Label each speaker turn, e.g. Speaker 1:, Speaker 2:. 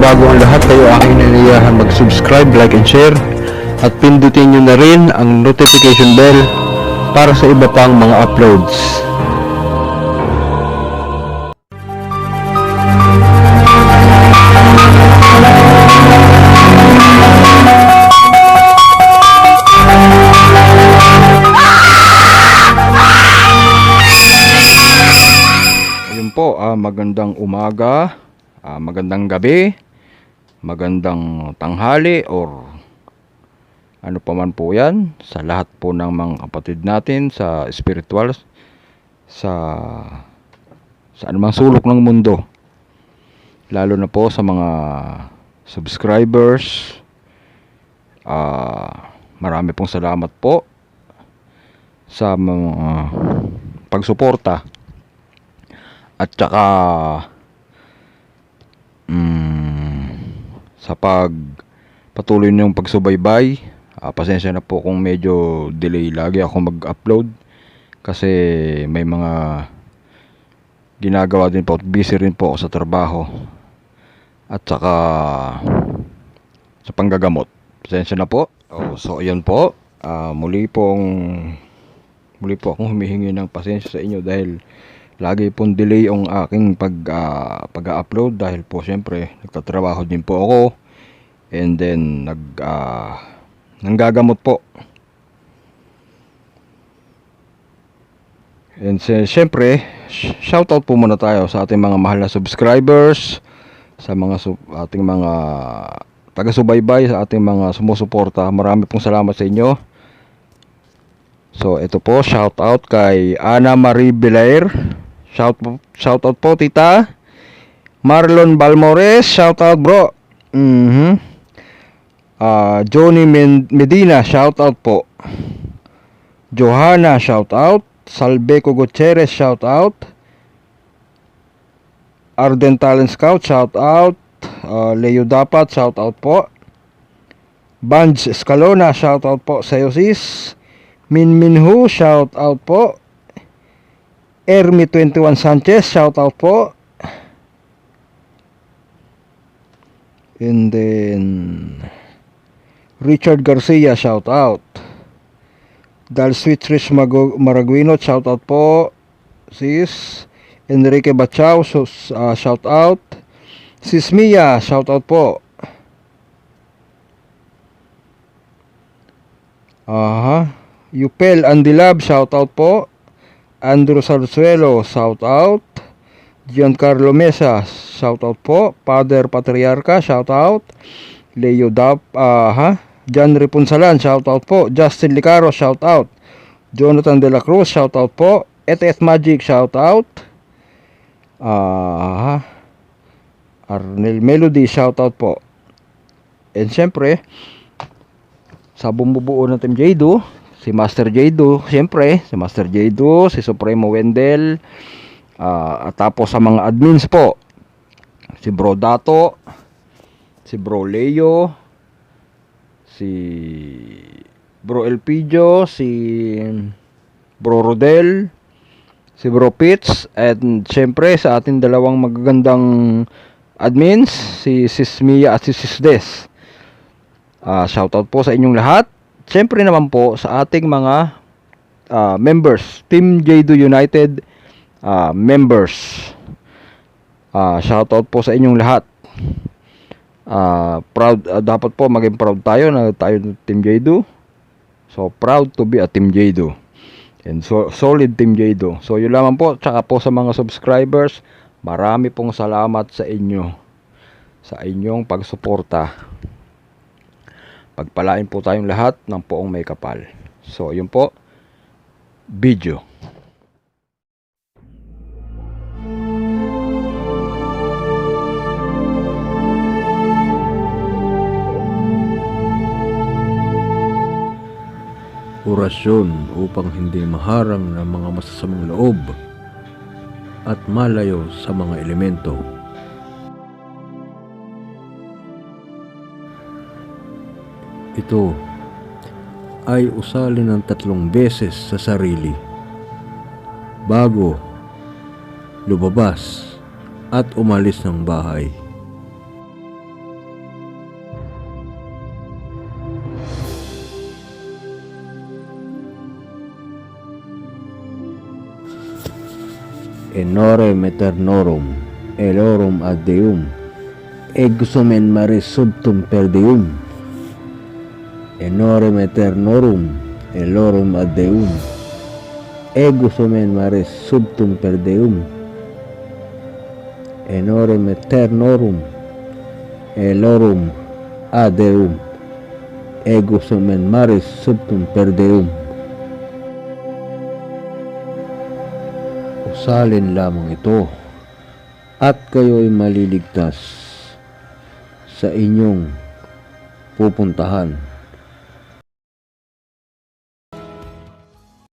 Speaker 1: bago ang lahat, kayo aking naniyahan mag-subscribe, like and share at pindutin nyo na rin ang notification bell para sa iba pang mga uploads. Ayun po, magandang umaga, magandang gabi, magandang tanghali or ano pa man po yan sa lahat po ng mga kapatid natin sa spiritual, sa anumang sulok ng mundo, lalo na po sa mga subscribers. Marami pong salamat po sa mga pagsuporta at saka sa patuloy niyong pagsubaybay. Pasensya na po kung medyo delay lagi ako mag-upload kasi may mga ginagawa din po at busy rin po ako sa trabaho at saka sa panggagamot. Pasensya na po. So ayan po, muli po akong humihingi ng pasensya sa inyo dahil lagi pong delay ang aking pag-upload dahil po syempre nagtatrabaho din po ako and then nanggagamot po. And syempre shoutout po muna tayo sa ating mga mahal na subscribers, sa mga ating mga taga-subaybay, sa ating mga sumusuporta. Marami pong salamat sa inyo. So ito po, shoutout kay Ana Marie Belair. Shoutout po tita Marlon Balmores, shoutout bro. Johnny Medina, shoutout po. Johanna, shoutout. Salbeco Gutierrez, shoutout. Arden Talent Scout, shoutout. Leo Dapat, shoutout po. Banj Escalona, shoutout po sa iyo sis. Minminhu, shoutout po. Ermi 21 Sanchez, shoutout po. And then Richard Garcia, shoutout. Dal Sweet Rich Maraguino, shoutout po sis. Enrique Bachao, shoutout. Sis Mia, shoutout po. Yupel Andilab, shoutout po. Andrew Sarzuelo, shoutout. Giancarlo Mesa, shoutout po. Father Patriarca, shoutout. Leo John Ripunsalan, shoutout po. Justin Licaro, shoutout. Jonathan De La Cruz, shoutout po. Et Magic, shoutout. Arnel Melody, shoutout po. And syempre sa bumubuo ng Team Jado, si Master Jado, siyempre, si Master Jado, si Supremo Wendell, at tapos sa mga admins po, si Bro Dato, si Bro Leo, si Bro Elpidio, si Bro Rodel, si Bro Pitts, at siyempre sa ating dalawang magagandang admins, si Sis Mia at si Sis Des. Shoutout po sa inyong lahat. Siyempre naman po sa ating mga members, Team Jado United members. Shoutout po sa inyong lahat. Proud, dapat po maging proud tayo na tayo Team Jado. So proud to be a Team Jado. And so solid Team Jado. So yun lamang po. Tsaka po sa mga subscribers, marami pong salamat sa inyo, sa inyong pagsuporta. Pagpalain po tayong lahat ng poong may kapal. So, yun po. Video. Orasyon upang hindi maharang ng mga masasamang loob at malayo sa mga elemento. Ito ay usalin ng 3 beses sa sarili bago lumabas at umalis ng bahay. in orem eternorum, elorum ad Deum, exumen maris subtum per Deum, in orem eternorum, elorum ad Deum, exumen maris subtum per Deum, in orem eternorum, elorum ad Deum, exumen maris subtum per Deum. Usalin lamang ito at kayo'y maliligtas sa inyong pupuntahan.